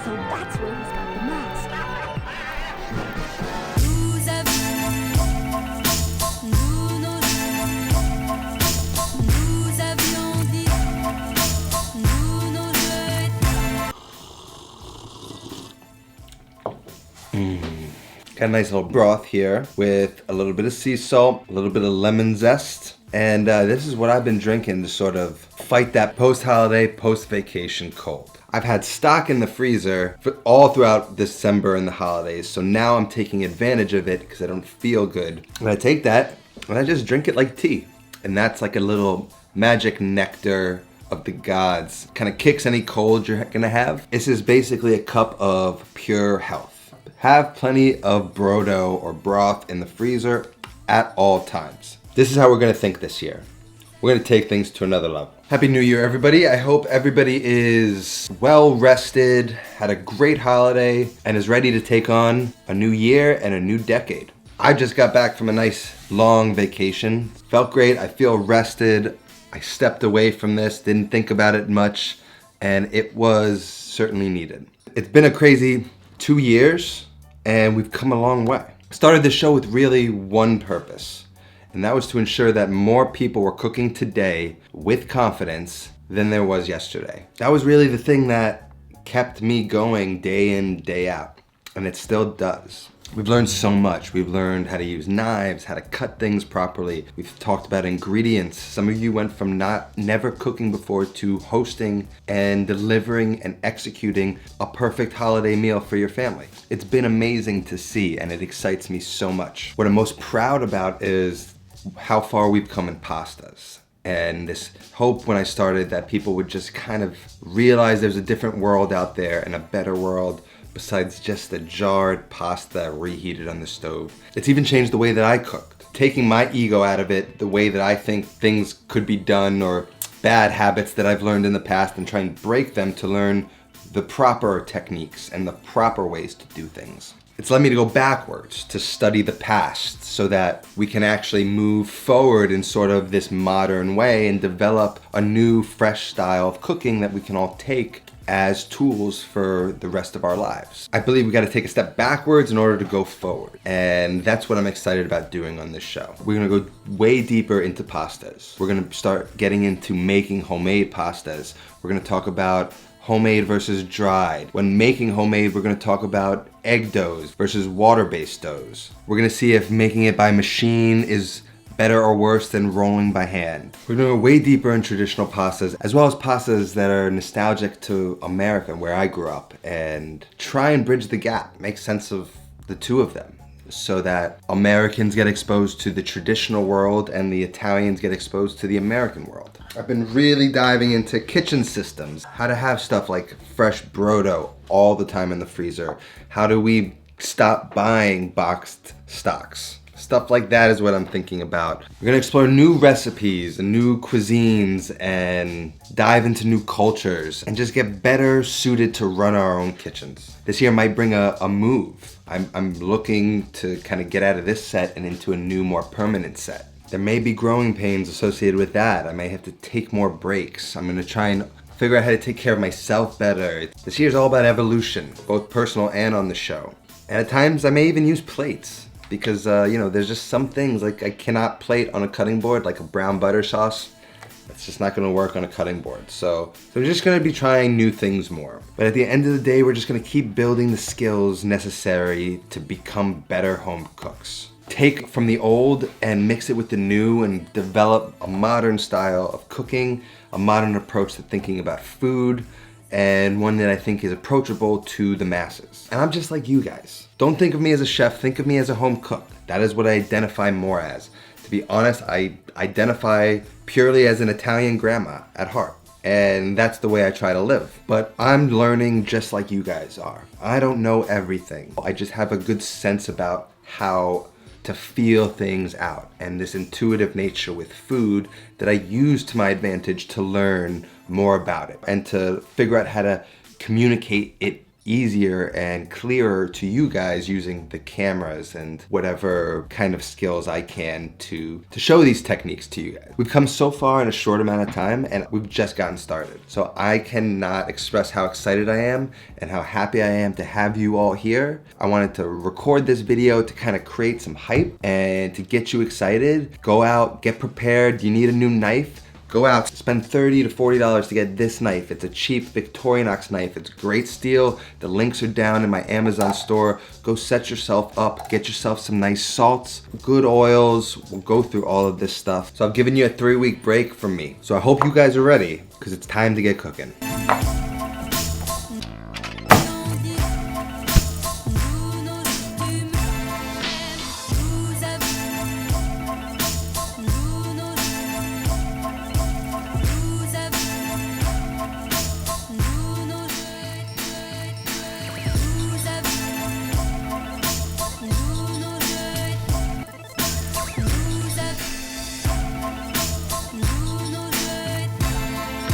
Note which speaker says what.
Speaker 1: So that's where he's got the mask.
Speaker 2: Got a nice little broth here with a little bit of sea salt, a little bit of lemon zest. And this is what I've been drinking to sort of fight that post-holiday, post-vacation cold. I've had stock in the freezer for all throughout December and the holidays, so now I'm taking advantage of it because I don't feel good. And I take that and I just drink it like tea. And that's like a little magic nectar of the gods. Kind of kicks any cold you're gonna have. This is basically a cup of pure health. Have plenty of Brodo or broth in the freezer at all times. This is how we're gonna think this year. We're gonna take things to another level. Happy New Year, everybody. I hope everybody is well rested, had a great holiday, and is ready to take on a new year and a new decade. I just got back from a nice long vacation. Felt great, I feel rested. I stepped away from this, didn't think about it much, and it was certainly needed. It's been a crazy 2 years, and we've come a long way. Started this show with really one purpose, and that was to ensure that more people were cooking today with confidence than there was yesterday. That was really the thing that kept me going day in, day out, and it still does. We've learned so much. We've learned how to use knives, how to cut things properly. We've talked about ingredients. Some of you went from never cooking before to hosting and delivering and executing a perfect holiday meal for your family. It's been amazing to see, and it excites me so much. What I'm most proud about is how far we've come in pastas. And this hope when I started that people would just kind of realize there's a different world out there and a better world besides just the jarred pasta reheated on the stove. It's even changed the way that I cooked. Taking my ego out of it, the way that I think things could be done or bad habits that I've learned in the past and try and break them to learn the proper techniques and the proper ways to do things. It's led me to go backwards, to study the past so that we can actually move forward in sort of this modern way and develop a new, fresh style of cooking that we can all take as tools for the rest of our lives. I believe we got to take a step backwards in order to go forward. And that's what I'm excited about doing on this show. We're going to go way deeper into pastas. We're going to start getting into making homemade pastas. We're going to talk about homemade versus dried. When making homemade, we're going to talk about egg doughs versus water-based doughs. We're going to see if making it by machine is better or worse than rolling by hand. We're going to go way deeper in traditional pastas, as well as pastas that are nostalgic to America, where I grew up, and try and bridge the gap, make sense of the two of them, so that Americans get exposed to the traditional world and the Italians get exposed to the American world. I've been really diving into kitchen systems, how to have stuff like fresh Brodo all the time in the freezer. How do we stop buying boxed stocks? Stuff like that is what I'm thinking about. We're gonna explore new recipes and new cuisines and dive into new cultures and just get better suited to run our own kitchens. This year might bring a move. I'm looking to kind of get out of this set and into a new, more permanent set. There may be growing pains associated with that. I may have to take more breaks. I'm gonna try and figure out how to take care of myself better. This year's all about evolution, both personal and on the show. And at times I may even use plates. Because, there's just some things, like I cannot plate on a cutting board, like a brown butter sauce. It's just not going to work on a cutting board. So we're just going to be trying new things more. But at the end of the day, we're just going to keep building the skills necessary to become better home cooks. Take from the old and mix it with the new and develop a modern style of cooking, a modern approach to thinking about food, and one that I think is approachable to the masses. And I'm just like you guys. Don't think of me as a chef, think of me as a home cook. That is what I identify more as. To be honest, I identify purely as an Italian grandma at heart. And that's the way I try to live. But I'm learning just like you guys are. I don't know everything. I just have a good sense about how to feel things out and this intuitive nature with food that I use to my advantage to learn more about it and to figure out how to communicate it easier and clearer to you guys using the cameras and whatever kind of skills I can to show these techniques to you guys. We've come so far in a short amount of time and we've just gotten started. So I cannot express how excited I am and how happy I am to have you all here. I wanted to record this video to kind of create some hype and to get you excited. Go out, get prepared. You need a new knife? Go out, spend $30 to $40 to get this knife. It's a cheap Victorinox knife. It's great steel. The links are down in my Amazon store. Go set yourself up, get yourself some nice salts, good oils. We'll go through all of this stuff. So I've given you a 3-week break from me. So I hope you guys are ready because it's time to get cooking.